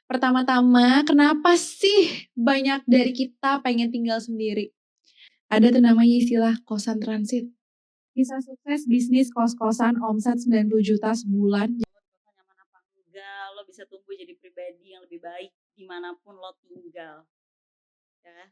Pertama-tama, kenapa sih banyak dari kita pengen tinggal sendiri? Ada tuh namanya istilah kosan transit. Kisah sukses bisnis kos-kosan omset 90 juta sebulan. Kosan nyaman apa enggak, lo bisa tumbuh jadi pribadi yang lebih baik dimanapun lo tinggal, ya.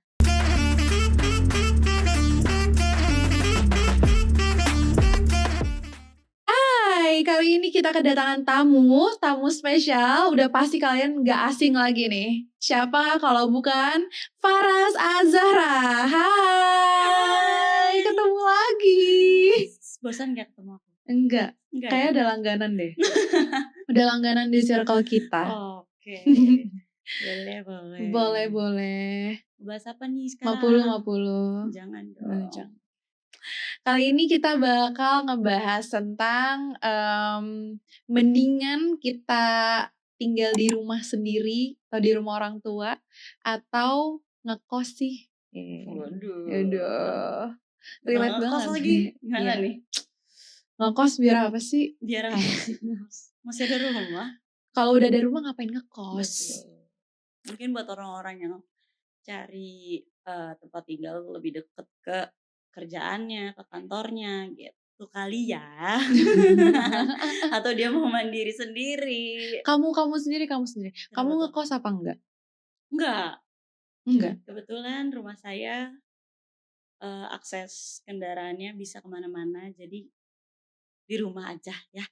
Hai, kali ini kita kedatangan tamu spesial. Udah pasti kalian gak asing lagi nih. Siapa kalau bukan Faras Azahra. Hai, ketemu lagi. Bosan gak ketemu aku? Enggak, kayaknya udah langganan deh. Udah langganan di circle kita. Oke. Boleh. Boleh. Bahas apa nih sekarang? 50. Jangan dong. Jangan. Kali ini kita bakal ngebahas tentang mendingan kita tinggal di rumah sendiri atau di rumah orang tua atau ngekos sih. Waduh. Relate Ngekos banget lagi. Gimana Iya. nih? Ngekos biar apa sih? Biar apa sih? Masih ada rumah? Kalau udah ada rumah ngapain ngekos? Betul. Mungkin buat orang-orang yang cari tempat tinggal lebih deket ke kerjaannya, ke kantornya gitu kali ya. Atau dia mau mandiri sendiri. Kamu sendiri. Kamu ngekos apa enggak? Enggak. Kebetulan rumah saya akses kendaraannya bisa kemana-mana, jadi di rumah aja ya.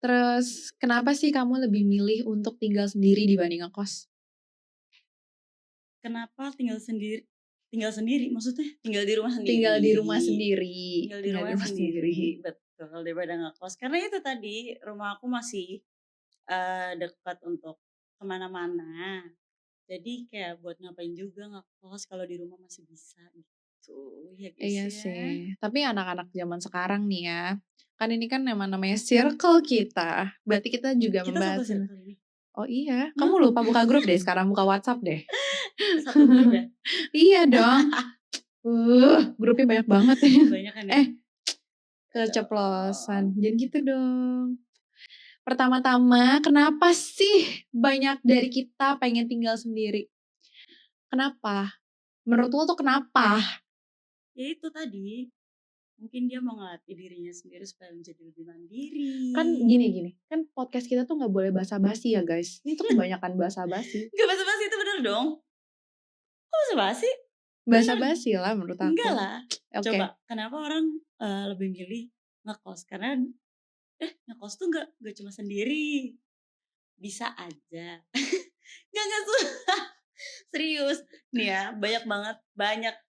Terus kenapa sih kamu lebih milih untuk tinggal sendiri dibanding ngekos? Kenapa tinggal sendiri? Maksudnya tinggal di rumah sendiri. Tinggal di rumah sendiri. Betul, daripada ngekos. Karena itu tadi rumah aku masih dekat untuk kemana-mana. Jadi kayak buat ngapain juga ngekos kalau di rumah masih bisa gitu. Ya guys. Iya sih. Tapi anak-anak zaman sekarang nih ya, kan ini kan namanya circle kita. Berarti kita juga membahas. Kita satu circle ini. Oh iya, kamu lupa buka grup deh. Sekarang buka WhatsApp deh. Satu grup ya? Iya dong. Grupnya banyak banget ya. Banyak kan ya? Keceplosan. Jangan gitu dong. Pertama-tama, kenapa sih banyak dari kita pengen tinggal sendiri? Kenapa? Menurut lo tuh kenapa? Ya itu tadi, mungkin dia mau ngelatih dirinya sendiri supaya menjadi lebih mandiri. Kan gini, kan podcast kita tuh gak boleh basa-basi ya guys. Ini tuh kebanyakan basa-basi. Gak basa-basi itu bener dong. Kok basa-basi? Basa-basi lah menurut aku. Enggak lah. Okay. Coba, kenapa orang lebih milih ngekos? Karena ngekos tuh gak cuma sendiri. Bisa aja. Gak susah. Serius. Nih ya, banyak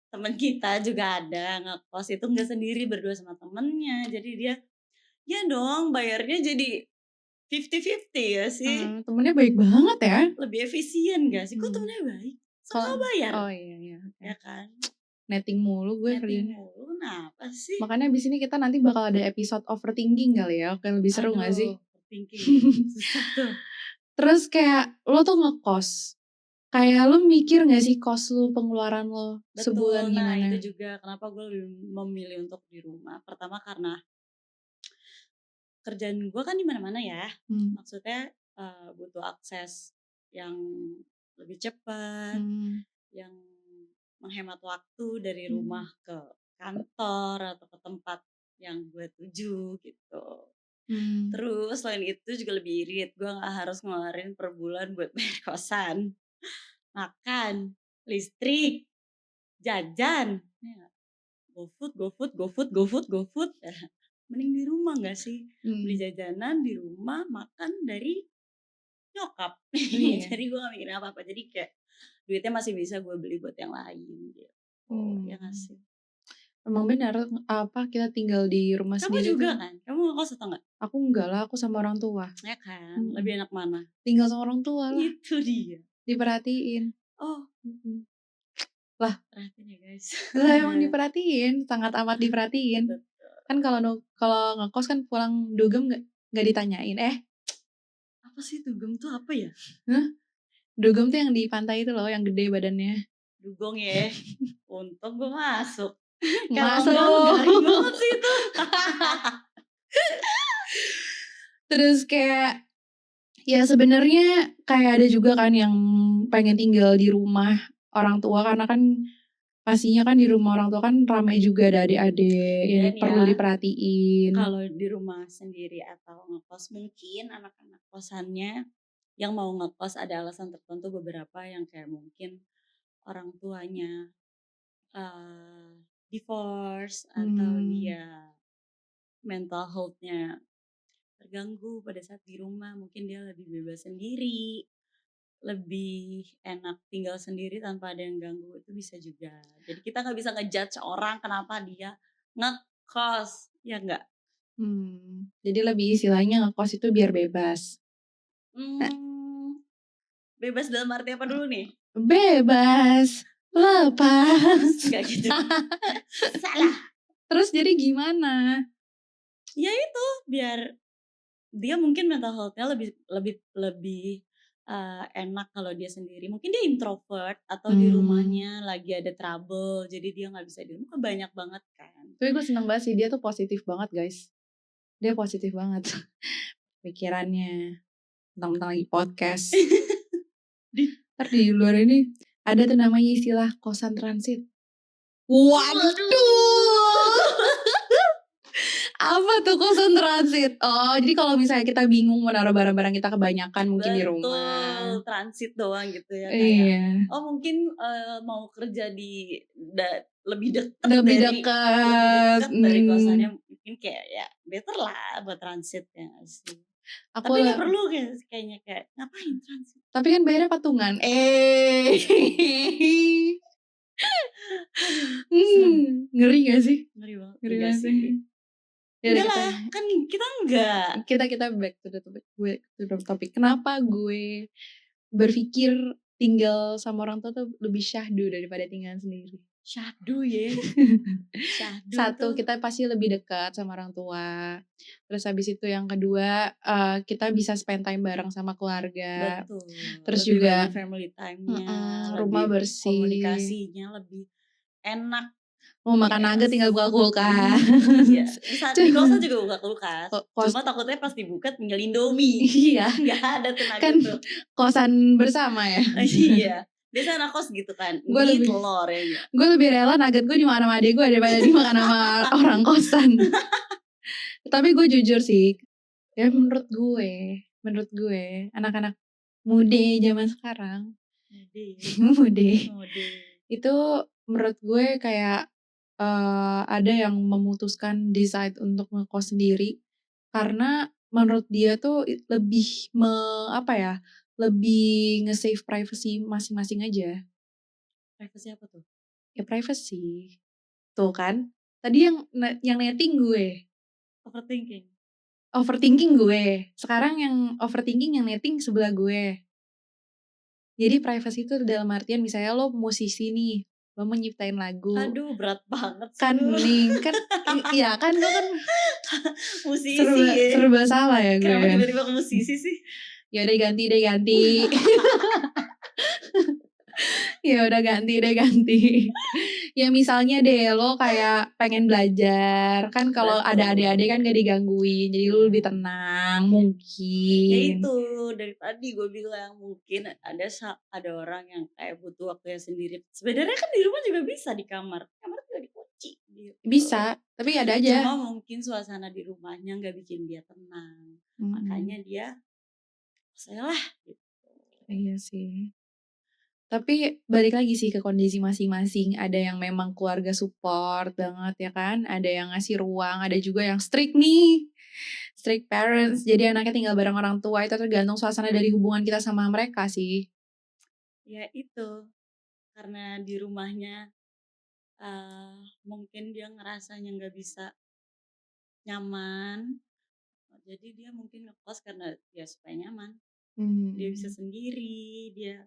temen kita juga ada ngekos itu gak sendiri, berdua sama temennya. Jadi dia, ya dong bayarnya jadi 50-50 ya sih. Temennya baik banget ya. Lebih efisien gak sih? Kok temennya baik? Sama bayar. Oh iya. Ya kan? Netting mulu gue kerjanya. Kenapa sih? Makanya abis ini kita nanti bakal ada episode overthinking kali ya. Kayak lebih seru gak sih? Overthinking. Susah tuh. Terus kayak lo tuh ngekos. Kayak lo mikir gak sih kos lo, pengeluaran lo sebulan gimana? Nah itu juga kenapa gue lebih memilih untuk di rumah. Pertama karena kerjaan gue kan di mana-mana ya. Maksudnya butuh akses yang lebih cepat, yang menghemat waktu dari rumah ke kantor atau ke tempat yang gue tuju gitu. Terus selain itu juga lebih irit, gue gak harus ngeluarin per bulan buat bayar kosan, makan, listrik, jajan, GoFood. Mending di rumah gak sih? Beli jajanan di rumah, makan dari nyokap. Jadi gue gak mikirin apa-apa, jadi kayak duitnya masih bisa gue beli buat yang lain gitu. Ya gak sih? Emang benar apa kita tinggal di rumah sendiri. Kamu juga kan? Kamu ngekos atau enggak? Aku enggak lah, aku sama orang tua. Ya kan? Lebih enak mana? Tinggal sama orang tua lah. Itu dia. Diperhatiin. Oh. Lah, perhatiin ya guys. Lah emang diperhatiin, sangat amat diperhatiin. Kan kalau ngekos kan pulang dugem nggak ditanyain. Apa sih dugem tuh apa ya? Dugem tuh yang di pantai itu loh, yang gede badannya. Dugong ya. Untung gue masuk. Masuk. Garing banget sih itu. Terus kayak Ya sebenarnya kayak ada juga kan yang pengen tinggal di rumah orang tua karena kan pastinya kan di rumah orang tua kan ramai juga ada adik-adik yang Dan perlu ya, diperhatiin. kalau di rumah sendiri atau ngekos mungkin anak-anak kosannya yang mau ngekos ada alasan tertentu beberapa yang kayak mungkin orang tuanya divorce atau dia mental health-nya terganggu pada saat di rumah, mungkin dia lebih bebas sendiri, lebih enak tinggal sendiri tanpa ada yang ganggu, itu bisa juga. Jadi kita nggak bisa ngejudge orang kenapa dia ngekos, ya nggak? Jadi lebih istilahnya ngekos itu biar bebas. Bebas dalam arti apa dulu nih? Bebas, lepas. Nggak gitu. Salah. Terus jadi gimana? Ya itu biar dia mungkin mental health-nya lebih enak kalau dia sendiri. Mungkin dia introvert atau di rumahnya lagi ada trouble, jadi dia nggak bisa di rumah. Banyak banget kan. Tapi gue seneng banget sih, dia tuh positif banget guys. Dia positif banget pikirannya tentang lagi podcast. Ntar di luar ini ada tuh namanya istilah kosan transit. Waduh. Apa tuh kosan transit? Oh, jadi kalau misalnya kita bingung mau naruh barang-barang kita kebanyakan mungkin di rumah. Transit doang gitu ya. Iya. Kayak, mungkin mau kerja di lebih dekat dari kosannya, mungkin kayak ya better lah buat transit ya nggak sih. Tapi nggak perlu kayaknya kayak ngapain transit. Tapi kan bayarnya patungan. Ngeri gak sih? Ngeri banget. Ngeri banget sih. Enggak lah, kan kita enggak. Kita back to the topic. Kenapa gue berpikir tinggal sama orang tua tuh lebih syahdu daripada tinggal sendiri? Syahdu ya. Syahdu. Satu, kita pasti lebih dekat sama orang tua. Terus habis itu yang kedua, kita bisa spend time bareng sama keluarga. Betul. Terus lebih juga family time-nya, rumah bersih, komunikasinya lebih enak. Mau makan nugget tinggal buka kulkas. Iya. Di kosan juga buka kulkas. Cuma takutnya pas dibuka tinggal Indomie. Iya. Nggak ada tuh nugget kan tuh. Kosan bersama ya. Iya. Biasa anak kos gitu kan. Ini telur ya. Gue lebih rela nugget gue dimakan sama adek gue daripada dimakan sama orang kosan. Tapi gue jujur sih, ya menurut gue anak-anak mude zaman sekarang, mude itu menurut gue kayak ada yang memutuskan decide untuk ngekos sendiri karena menurut dia tuh lebih lebih nge-save privacy masing-masing aja. Privacy apa tuh? Ya privacy. Tuh kan, tadi yang netting gue. Overthinking gue. Sekarang yang overthinking yang netting sebelah gue. Jadi privacy itu dalam artian misalnya lo musisi nih, lo mau nyiptain lagu. Aduh berat banget sih. Kan nih, kan iya kan lo kan musisi serba salah ya gue. Kenapa tiba-tiba ke musisi sih? Ya udah ganti. Ya udah ganti. Ya misalnya deh lo kayak pengen belajar kan, kalau ada adik-adik kan gak digangguin, jadi lo lebih tenang mungkin. Ya itu dari tadi gue bilang mungkin ada orang yang kayak butuh waktunya sendiri. Sebenarnya kan di rumah juga bisa, di kamar juga dikunci gitu. Bisa, tapi ada aja. Cuma mungkin suasana di rumahnya nggak bikin dia tenang, makanya dia saya lah gitu. Iya sih. Tapi balik lagi sih ke kondisi masing-masing. Ada yang memang keluarga support banget ya kan. Ada yang ngasih ruang. Ada juga yang strict nih. Strict parents. Jadi anaknya tinggal bareng orang tua. Itu tergantung suasana dari hubungan kita sama mereka sih. Ya itu. Karena di rumahnya mungkin dia ngerasanya gak bisa nyaman. Jadi dia mungkin ngekos karena ya supaya nyaman. Dia bisa sendiri. Dia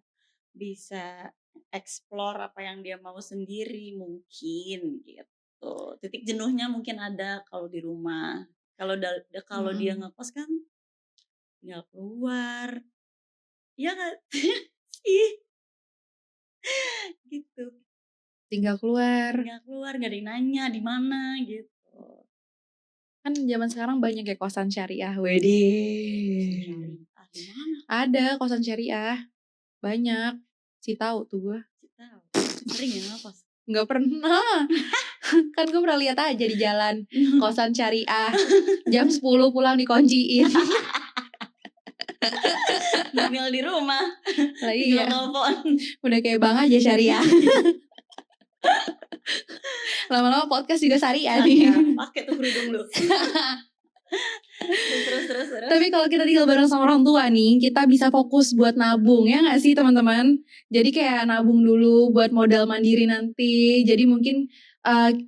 bisa explore apa yang dia mau sendiri mungkin gitu. Titik jenuhnya mungkin ada kalau di rumah. Kalau dia ngekos kan tinggal keluar. Iya nggak sih? Gitu. Tinggal keluar nggak ada yang nanya di mana gitu. Kan zaman sekarang banyak ya kosan syariah. Wedih. Di mana? Ada kosan syariah. Banyak. Tahu tuh gue. Tahu. Sering ya ngekos? Nggak pernah. Kan gue pernah lihat aja di jalan kosan syariah. Jam 10 pulang dikunciin. Tinggal di rumah. Lah Tinggal iya. telepon. Udah kayak Bang aja syariah. Lama-lama podcast juga syariah nih. Pakai tuh kerudung lu. Terus. Tapi kalau kita tinggal bareng sama orang tua nih, kita bisa fokus buat nabung, ya nggak sih teman-teman? Jadi kayak nabung dulu buat modal mandiri nanti. Jadi mungkin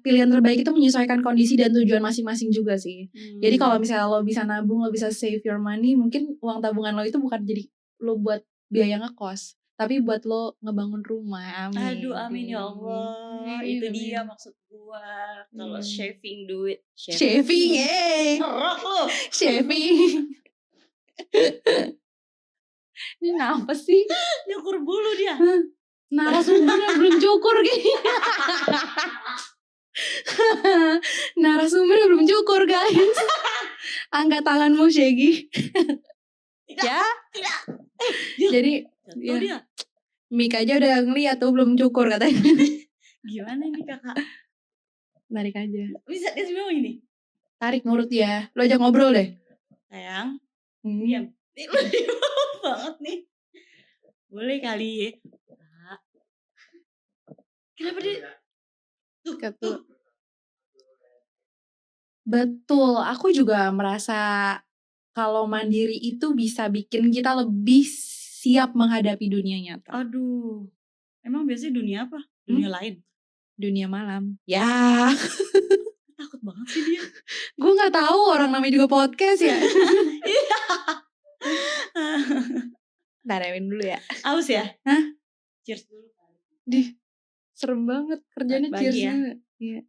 pilihan terbaik itu menyesuaikan kondisi dan tujuan masing-masing juga sih. Jadi kalau misalnya lo bisa nabung, lo bisa save your money, mungkin uang tabungan lo itu bukan jadi lo buat biaya ngekos, tapi buat lo ngebangun rumah. Amin. Aduh, amin ya Allah. Itu dia maksud gua. Kalau shaving duit. Shaving, ngerok lo. Shaving. Ini apa sih? Nyukur bulu dia. Narasumbernya belum cukur gini. Narasumbernya belum cukur guys. Angkat tanganmu Shaggy. Ya. Tidak. Jadi ya. Dia. Mik aja udah ngeliat tuh belum cukur katanya. Gimana nih kakak? Tarik aja. Bisa kasih bawah ini? Tarik nurut ya. Lo aja ngobrol deh. Sayang. Diam. Lo diam banget nih. Boleh kali ya. Kenapa dia? Tuh. Betul. Aku juga merasa kalau mandiri itu bisa bikin kita lebih siap menghadapi dunia nyata. Aduh. Emang biasanya dunia apa? Dunia lain? Dunia malam. Ya. Takut banget sih dia. Gue gak tahu, orang namanya juga podcast ya. Ntar dulu ya. Aus ya? Hah? Cheers dulu. Serem banget kerjanya cheers ya. Iya.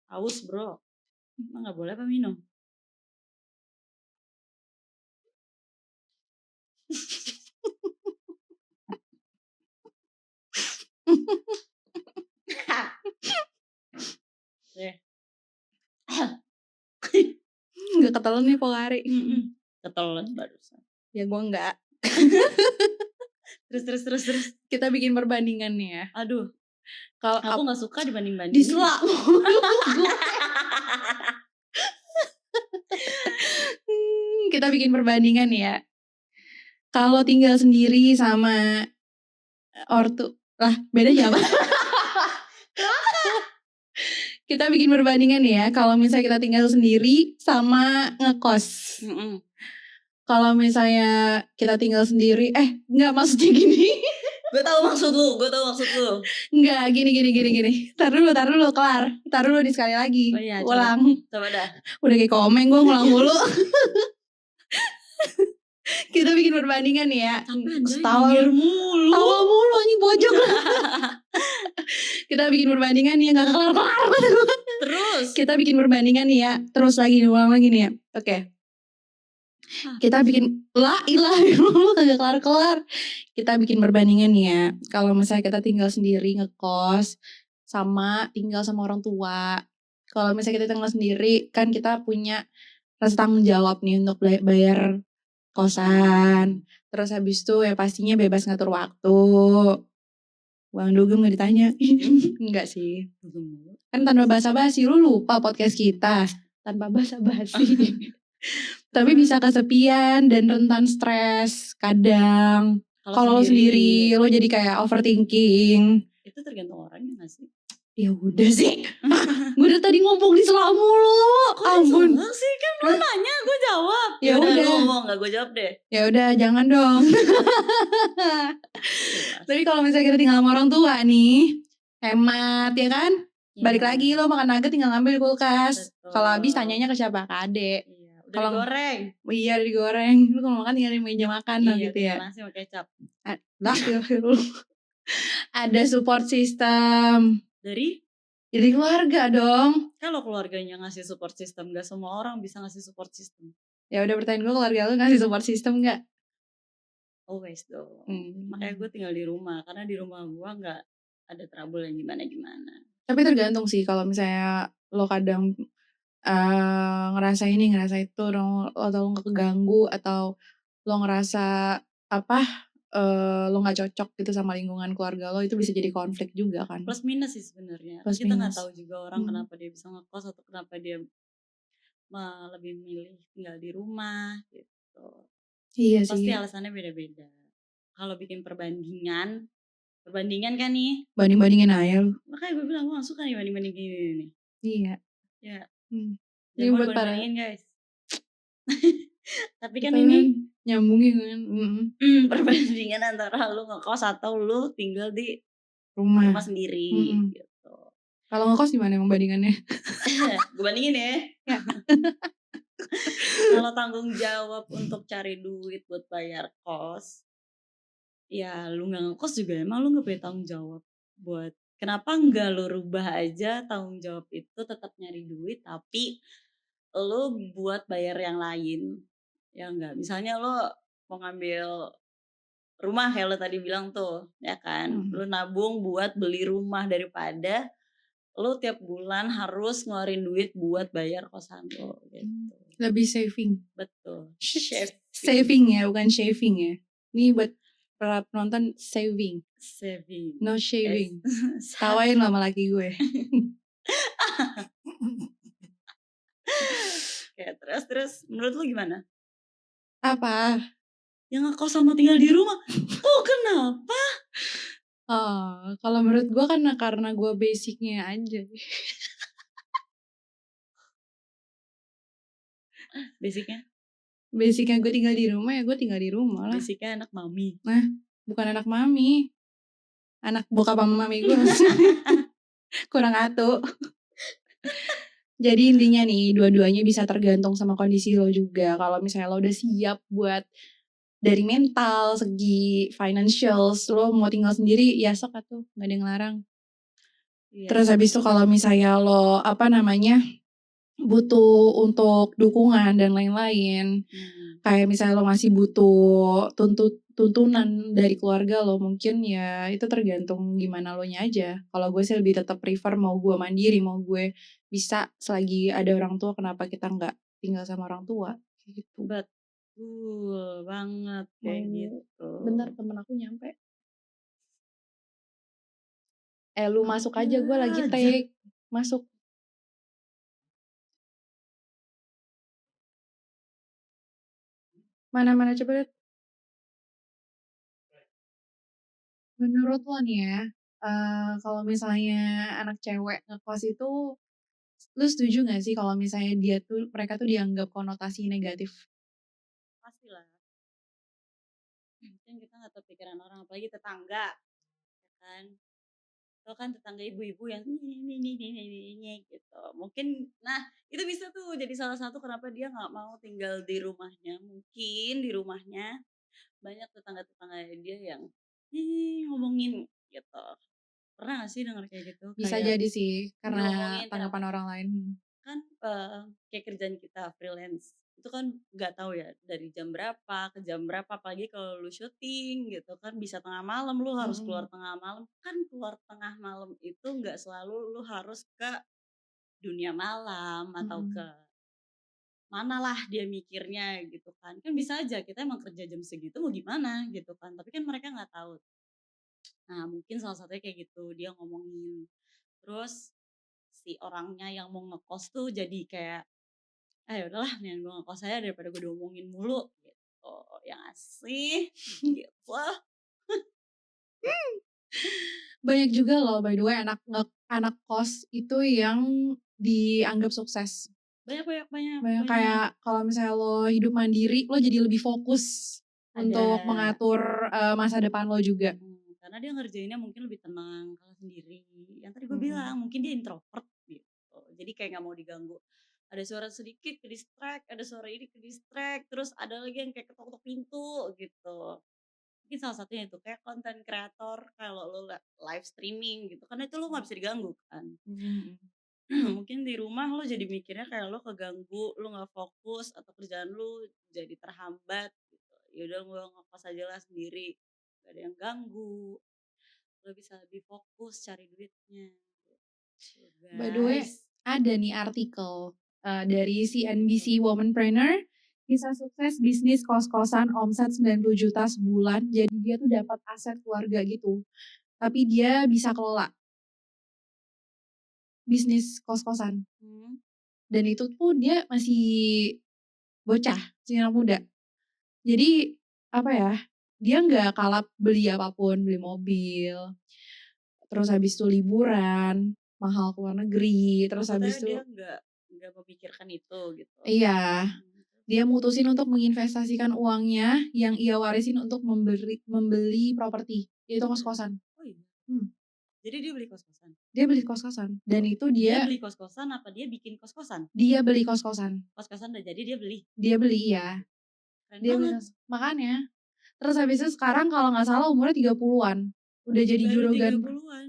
Aus bro. Emang gak boleh apa minum? Gak ketelan nih Pokari. Ketelan barusan. Ya gue enggak. Terus. Kita bikin perbandingan nih ya. Aduh. Kalau aku gak suka dibanding-bandingin. Diselak. Kita bikin perbandingan nih ya. Kalau tinggal sendiri sama ortu. Lah bedanya apa? Kita bikin perbandingan nih ya. Kalau misalnya kita tinggal sendiri sama ngekos. Kalau misalnya kita tinggal sendiri, enggak maksudnya gini. Gue tahu maksud lu. Enggak, gini. Tar dulu, kelar. Tar dulu nih sekali lagi. Oh iya, ulang. Coba dah. Udah kayak komeng gue ngulang mulu. Kita bikin perbandingan nih ya. Tawa mulu anjing bojok. Kita bikin perbandingan nih ya, enggak kelar-kelar. Terus kita bikin perbandingan nih ya. Terus lagi ulang lagi nih ya. Oke. Kita bikin la ilaha illallah kagak kelar-kelar. Kita bikin perbandingan nih ya. Kalau misalnya kita tinggal sendiri ngekos sama tinggal sama orang tua. Kalau misalnya kita tinggal sendiri kan kita punya rasa tanggung jawab nih untuk bayar kosan. Terus habis itu ya pastinya bebas ngatur waktu. Uang dugem gak ditanya. Enggak sih. Kan tanpa basa-basi. Lu lupa podcast kita. Tanpa basa-basi. Tapi bisa kesepian dan rentan stres kadang. Kalau lo sendiri lo jadi kayak overthinking. Itu tergantung orangnya gak sih? Ya udah sih. Gue dari tadi ngomong di sela mulu. Ampun. Kok sih kan lo nanya gue jawab. Ya udah ngomong gak gue jawab deh. Ya udah jangan dong. Tapi kalau misalnya kita tinggal sama orang tua nih, hemat ya kan? Balik lagi lo makan nugget tinggal ngambil kulkas. Kalau habis tanyanya ke siapa? Ke adek. Udah digoreng. Iya udah digoreng. Lu kalau makan tinggal di meja makan gitu ya. Iya langsung pakai kecap. Ada support system. Dari keluarga dong. Kalau keluarganya ngasih support system, gak semua orang bisa ngasih support system. Ya udah pertanyaan gue, keluarga lu ngasih support system gak? Always dong. Makanya gue tinggal di rumah. Karena di rumah gue gak ada trouble yang gimana-gimana. Tapi tergantung sih. Kalau misalnya lo kadang ngerasa ini ngerasa itu atau lo keganggu atau lo ngerasa lo nggak cocok gitu sama lingkungan keluarga lo, itu bisa jadi konflik juga kan. Plus minus sih sebenarnya. Plus Kita nggak minus. tahu juga orang kenapa dia bisa ngekos atau kenapa dia lebih milih tinggal di rumah gitu. Iya Pasti sih. alasannya beda-beda. Kalau bikin perbandingan kan nih. Banding-bandingin aja lu. Makanya gue bilang gue gak suka nih banding-banding gini nih. Iya. Ya. Ini Jangan mau buat para dibandingin guys. Tapi kan kita ini nyambungin kan. perbandingan antara lu ngekos atau lu tinggal di rumah sendiri gitu. Kalau ngekos gimana emang bandingannya? Gue bandingin ya. Kalau tanggung jawab untuk cari duit buat bayar kos, ya lu gak ngekos juga emang lu gak punya tanggung jawab buat kenapa enggak lu rubah aja tanggung jawab itu tetap nyari duit tapi lu buat bayar yang lain. Ya enggak, misalnya lu mau ngambil rumah kayak lu tadi bilang tuh, ya kan? Lu nabung buat beli rumah daripada lu tiap bulan harus ngeluarin duit buat bayar kosan lo gitu. Lebih saving. Betul. Saving ya, bukan shaving ya. Ini buat para penonton saving. No shaving. Tawain sama laki gue. Oke, terus menurut lu gimana? Apa? Yang ngekos sama tinggal di rumah. Oh, kenapa? Kalau menurut gue karena gue basicnya aja. Basicnya gue tinggal di rumah ya gue tinggal di rumah lah. Basicnya anak mami. Nah, bukan anak mami. Anak bokap sama mami gue. Kurang atu. Jadi intinya nih dua-duanya bisa tergantung sama kondisi lo juga. Kalau misalnya lo udah siap buat dari mental, segi financials, lo mau tinggal sendiri ya sok atuh, gak ada yang larang. Iya. Terus habis itu kalau misalnya lo butuh untuk dukungan dan lain-lain, kayak misalnya lo masih butuh tuntunan dari keluarga lo, mungkin ya itu tergantung gimana lo nya aja. Kalau gue sih lebih tetap prefer mau gue mandiri, mau gue bisa selagi ada orang tua, kenapa kita nggak tinggal sama orang tua gitu. Betul banget kayak gitu. Bentar, temen aku nyampe. Lu masuk aja, gue lagi take. Masuk. Mana coba lihat. Menurut lo nih ya, kalau misalnya anak cewek ngekos itu, lu setuju gak sih kalau misalnya mereka tuh dianggap konotasi negatif? Pastilah. Mungkin kita gak tahu pikiran orang, apalagi tetangga. Kan? Lo kan tetangga ibu-ibu yang ini gitu. Mungkin, nah itu bisa tuh jadi salah satu kenapa dia gak mau tinggal di rumahnya. Mungkin di rumahnya banyak tetangga-tetangga dia yang ngomongin gitu. Pernah gak sih denger kayak gitu? Bisa kayak jadi sih, karena tanggapan orang lain. Kan kayak kerjaan kita freelance, itu kan gak tahu ya dari jam berapa ke jam berapa, apalagi kalau lu syuting gitu kan bisa tengah malam, lu harus keluar tengah malam. Kan keluar tengah malam itu gak selalu lu harus ke dunia malam atau ke mana lah dia mikirnya gitu kan. Kan bisa aja kita emang kerja jam segitu mau gimana gitu kan, tapi kan mereka gak tahu. Nah mungkin salah satunya kayak gitu, dia ngomongin. Terus si orangnya yang mau ngekos tuh jadi kayak, ya udahlah mendingan gue ngekos aja daripada gue diomongin mulu gitu. Yang asih gitu. Banyak juga loh by the way anak kos itu yang dianggap sukses. Banyak. Kayak kalau misalnya lo hidup mandiri, lo jadi lebih fokus untuk mengatur masa depan lo juga. Karena dia ngerjainnya mungkin lebih tenang kalau sendiri. Yang tadi gue bilang, mungkin dia introvert gitu. Jadi kayak gak mau diganggu. Ada suara sedikit ke distract, ada suara ini ke distract, terus ada lagi yang kayak ketok-ketok pintu gitu. Mungkin salah satunya itu kayak konten kreator kalau lo live streaming gitu. Karena itu lo gak bisa diganggu kan. Mungkin di rumah lo jadi mikirnya kayak lo keganggu, lo gak fokus atau kerjaan lo jadi terhambat gitu. Yaudah gue ngekos aja lah sendiri, gak ada yang ganggu, lo bisa lebih fokus cari duitnya gitu, by the way ada nih artikel dari CNBC Womanpreneur Bisa sukses bisnis kos-kosan omset 90 juta sebulan, jadi dia tuh dapat aset keluarga gitu. Tapi dia bisa kelola bisnis kos-kosan. Dan itu tuh dia masih bocah, masih anak muda. Jadi apa ya, dia nggak kalap beli apapun, beli mobil, terus habis itu liburan, mahal ke luar negeri, terus habis itu dia nggak memikirkan itu gitu. iya, dia mutusin untuk menginvestasikan uangnya yang ia warisin untuk membeli properti, yaitu kos-kosan. Oh iya. Jadi dia beli kos-kosan? Dia beli kos-kosan, dan itu Dia beli kos-kosan apa dia bikin kos-kosan? Dia beli kos-kosan. Kos-kosan udah jadi dia beli? Dia beli, iya. Keren Dia banget. Makanya. Terus habis itu sekarang kalau nggak salah umurnya 30-an. Udah jadi juragan. 30-an.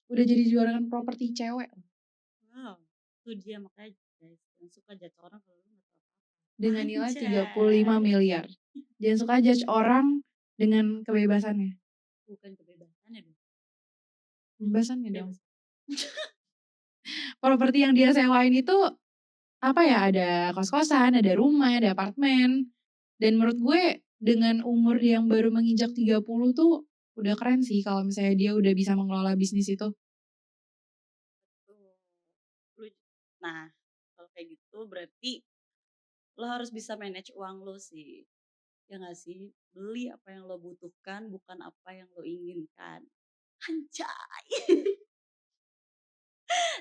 Udah jadi juragan properti cewek. Wow. Itu dia makanya guys, yang suka judge orang kalau lu nggak tahu apa. Dengan nilai 35 miliar. Jangan suka judge orang dengan kebebasannya. Bukan kebebasannya dong. Kebebasannya dong. Properti yang dia sewain itu apa ya, ada kos-kosan, ada rumah, ada apartemen. Dan menurut gue dengan umur yang baru menginjak 30 tuh udah keren sih kalau misalnya dia udah bisa mengelola bisnis itu. Nah, kalau kayak gitu berarti lo harus bisa manage uang lo sih. Ya gak sih? Beli apa yang lo butuhkan, bukan apa yang lo inginkan. Anjay.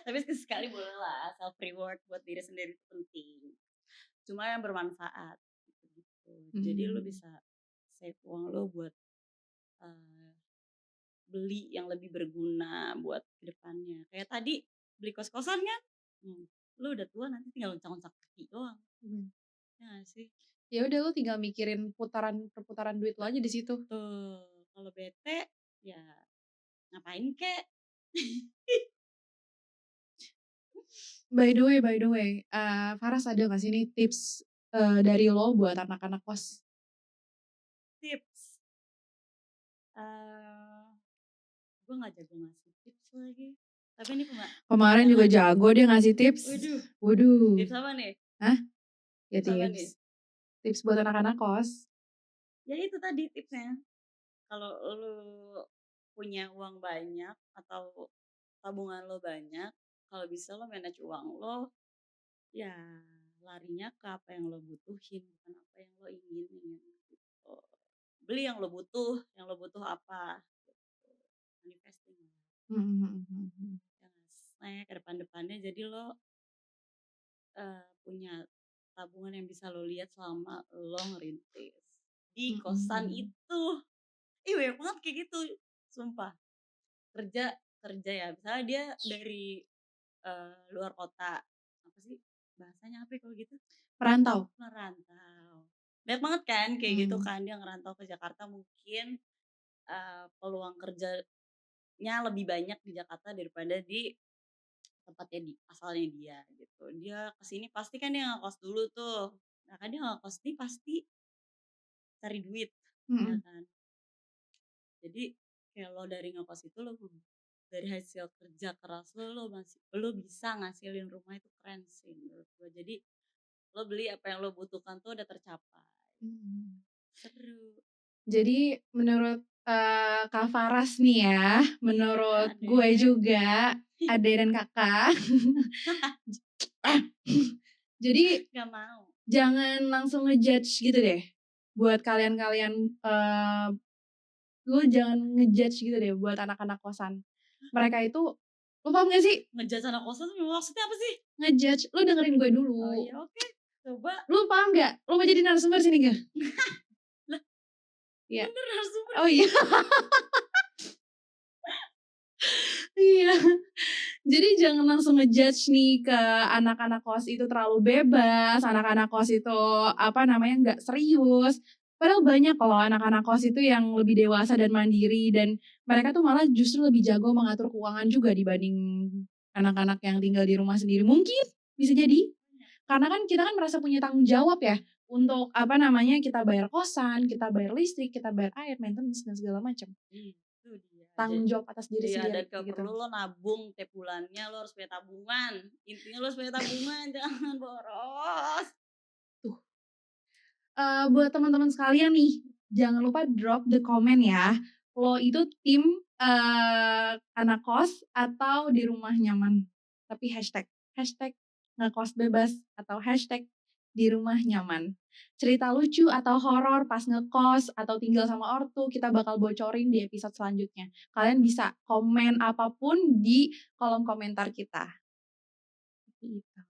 Tapi sekali boleh lah, self reward buat diri sendiri itu penting. Cuma yang bermanfaat gitu. Jadi lo bisa save uang lo buat beli yang lebih berguna buat kedepannya. Kayak tadi beli kos-kosan kan, lo udah tua nanti tinggal loncak-loncak kaki doang. Ya sih. Ya udah lo tinggal mikirin perputaran duit lo aja di situ. Tuh, kalau bete ya ngapain kek? By the way, Faras ada gak sih nih tips dari lo buat anak-anak kos? Tips? Gue gak jago ngasih tips lagi. Tapi ini kemarin juga jago dia ngasih tips. Waduh. Tips apa nih? Hah? Ya tips. Tips buat anak-anak kos. Ya itu tadi tipsnya. Kalau lo punya uang banyak atau tabungan lo banyak, kalau bisa lo manage uang lo, ya larinya ke apa yang lo butuhin, bukan apa yang lo inginin gitu. Beli yang lo butuh apa gitu. Manifesting. Nah, ke depan-depannya jadi lo punya tabungan yang bisa lo lihat selama lo ngerintis di kosan itu. Banyak banget kayak gitu, sumpah. Kerja ya, misalnya dia dari luar kota, apa sih bahasanya apa kalau gitu? Merantau. Banyak banget kan kayak gitu kan, dia ngerantau ke Jakarta, mungkin peluang kerjanya lebih banyak di Jakarta daripada di tempatnya di asalnya dia gitu. Dia kesini pasti kan dia ngekos dulu tuh. Nah kan dia ngekos ini pasti cari duit, ya kan. Jadi kayak lo dari ngekos itu lo dari hasil kerja keras lo bisa ngasilin rumah itu keren sih menurut gue. Jadi lo beli apa yang lo butuhkan tuh udah tercapai. Seru. Jadi menurut Kak Faras nih ya, menurut gue juga, Ade dan kakak. Jadi gak mau. Jangan langsung ngejudge gitu deh. Buat kalian-kalian, lu jangan ngejudge gitu deh buat anak-anak kosan. Mereka itu, lu paham gak sih? Ngejudge anak kosan maksudnya apa sih? Ngejudge, lu dengerin gue dulu. Oh iya oke. Coba. Lu paham gak? Lu mau jadi narasumber sini gak? Lah? Iya. Bener narasumber. Oh iya. Iya. Jadi jangan langsung ngejudge nih ke anak-anak kos itu terlalu bebas, anak-anak kos itu gak serius. Padahal banyak kalau anak-anak kos itu yang lebih dewasa dan mandiri, dan mereka tuh malah justru lebih jago mengatur keuangan juga dibanding anak-anak yang tinggal di rumah sendiri. Mungkin bisa jadi. Karena kan kita kan merasa punya tanggung jawab ya untuk kita bayar kosan, kita bayar listrik, kita bayar air, maintenance dan segala macam. Itu dia. Tanggung jawab atas diri sendiri. Iya, dan gitu. Perlu lo nabung tiap bulannya, lo harus punya tabungan. Intinya lo harus punya tabungan, jangan boros. buat teman-teman sekalian nih, jangan lupa drop the comment ya. Lo itu tim anak kos atau di rumah nyaman? Tapi hashtag ngekos bebas atau hashtag di rumah nyaman. Cerita lucu atau horor pas ngekos atau tinggal sama ortu kita bakal bocorin di episode selanjutnya. Kalian bisa komen apapun di kolom komentar kita. Gitu.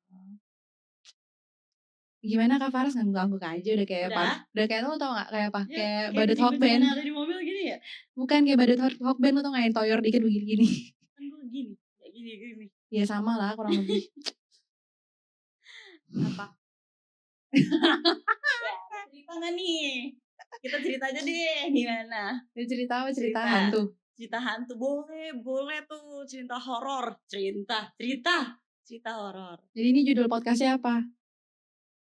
Gimana Kak Faras, ngangguk-ngangguk aja udah kayak udah kayak lo tau gak kayak apa? Ya, kayak badut Hokben. Yang ada di mobil gini ya? Bukan kayak badut Hokben, lo tau gak yang toyor dikit begini-gini. Kan gue gini, kayak gini. Ya sama lah kurang lebih. Apa? Ya, cerita gak nih? Kita cerita aja deh, gimana? Ya, cerita apa? Cerita hantu. Cerita hantu boleh tuh, cerita horor, cerita horor. Jadi ini judul podcastnya apa?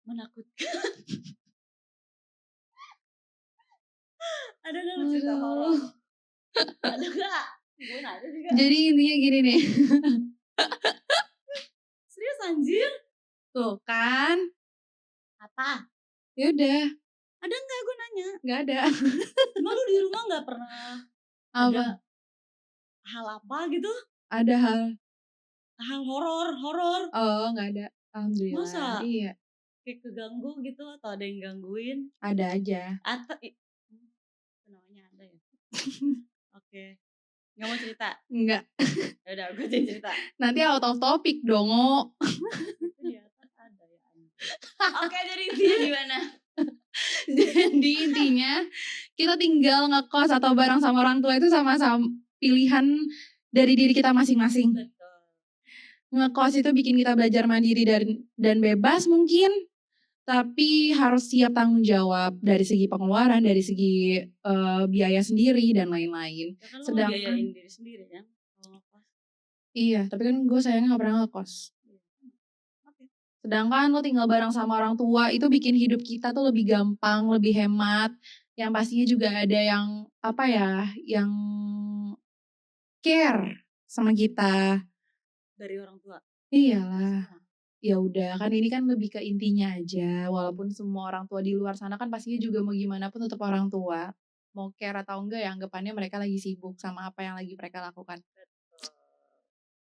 Menakutkan. Ada gak lu cerita horor? Ada gak? Gue nanya juga. Jadi intinya gini nih. Serius anjir? Tuh kan. Apa? Yaudah. Ada gak gue nanya? Gak ada. Emang lu di rumah gak pernah apa? Ada hal apa gitu? Ada hal horor. Oh gak ada. Alhamdulillah. Masa? Iya. Kayak keganggu gitu atau ada yang gangguin? Ada aja. Atau namanya ada ya? Oke. Gak mau cerita? Enggak. Yaudah gue cerita. Nanti out of topic dong. Itu di atas ada ya. Oke, jadi intinya gimana? Jadi intinya kita tinggal ngekos atau bareng sama orang tua itu sama-sama pilihan dari diri kita masing-masing. Betul. Ngekos itu bikin kita belajar mandiri dan bebas mungkin, tapi harus siap tanggung jawab dari segi pengeluaran, dari segi biaya sendiri dan lain-lain. Ya kan sedangkan biayain diri sendiri kan kalau ngekos. Iya, tapi kan gue sayangnya gak pernah ngekos. Sedangkan lo tinggal bareng sama orang tua itu bikin hidup kita tuh lebih gampang, lebih hemat. Yang pastinya juga ada yang apa ya, yang care sama kita. Dari orang tua. Iyalah. Ya udah, kan ini kan lebih ke intinya aja. Walaupun semua orang tua di luar sana kan pastinya juga mau gimana pun tetap orang tua. Mau care atau enggak ya anggapannya mereka lagi sibuk sama apa yang lagi mereka lakukan. Betul.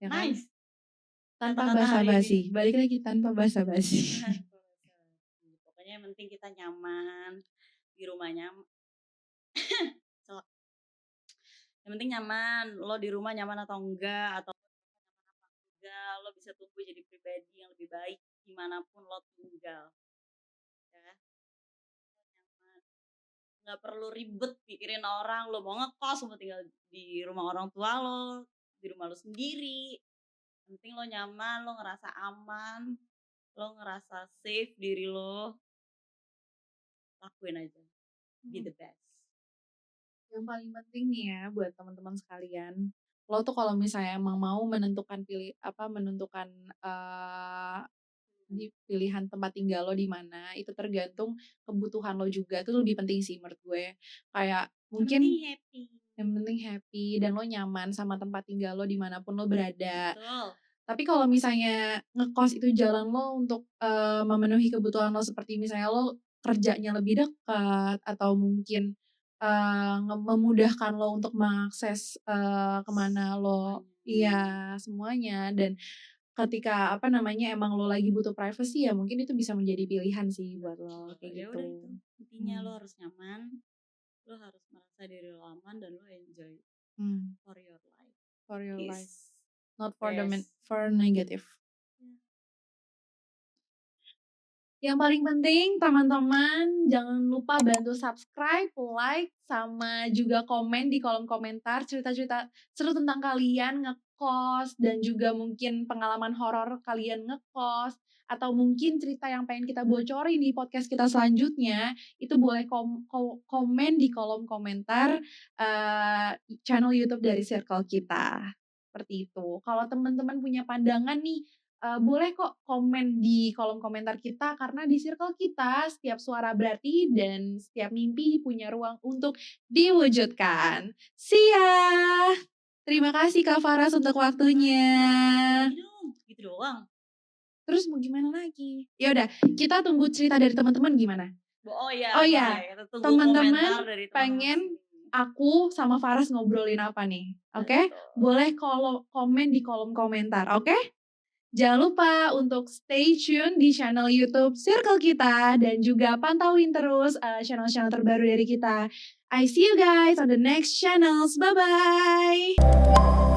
Ya kan? Nice. Tanpa basa-basi. Balik lagi tanpa basa-basi. Pokoknya yang penting kita nyaman di rumah nyaman. Yang penting nyaman. Lo di rumah nyaman atau enggak, atau nyaman apa enggak, lo bisa tumbuh jadi pribadi yang lebih baik dimanapun lo tinggal. Ya. Nyaman. Nggak perlu ribet pikirin orang. Lo mau ngekos, lo mau tinggal di rumah orang tua lo, di rumah lo sendiri. Penting lo nyaman, lo ngerasa aman, lo ngerasa safe diri lo, lakuin aja, be the best. Yang paling penting nih ya buat teman-teman sekalian, lo tuh kalau misalnya emang mau menentukan di pilihan tempat tinggal lo di mana, itu tergantung kebutuhan lo juga. Itu lebih penting sih menurut gue. Kayak mungkin yang penting happy dan lo nyaman sama tempat tinggal lo dimanapun lo berada. Betul. Tapi kalau misalnya ngekos itu jalan lo untuk memenuhi kebutuhan lo, seperti misalnya lo kerjanya lebih dekat atau mungkin memudahkan lo untuk mengakses kemana lo, iya semuanya. Dan ketika emang lo lagi butuh privacy ya mungkin itu bisa menjadi pilihan sih buat lo kayak gitu. Udah itu intinya lo harus nyaman, lo harus merasa diri lo aman dan lo enjoy for your life. Not for for negative. Yang paling penting teman-teman jangan lupa bantu subscribe, like, sama juga komen di kolom komentar cerita-cerita seru tentang kalian ngekos dan juga mungkin pengalaman horor kalian ngekos atau mungkin cerita yang pengen kita bocorin di podcast kita selanjutnya. Itu boleh komen di kolom komentar channel YouTube dari Circle kita. Seperti itu. Kalau teman-teman punya pandangan nih, boleh kok komen di kolom komentar kita, karena di circle kita setiap suara berarti dan setiap mimpi punya ruang untuk diwujudkan. See ya! Terima kasih Kak Faras untuk waktunya. Gitu doang. Terus mau gimana lagi? Ya udah, kita tunggu cerita dari teman-teman gimana? Oh iya, Oh iya, boleh. Kita tunggu teman-teman komentar dari teman-teman pengen sini. aku sama Faras ngobrolin apa nih, oke? Betul. Boleh komen di kolom komentar, oke? Jangan lupa untuk stay tune di channel YouTube Circle kita dan juga pantauin terus channel-channel terbaru dari kita. I see you guys on the next channels. Bye-bye.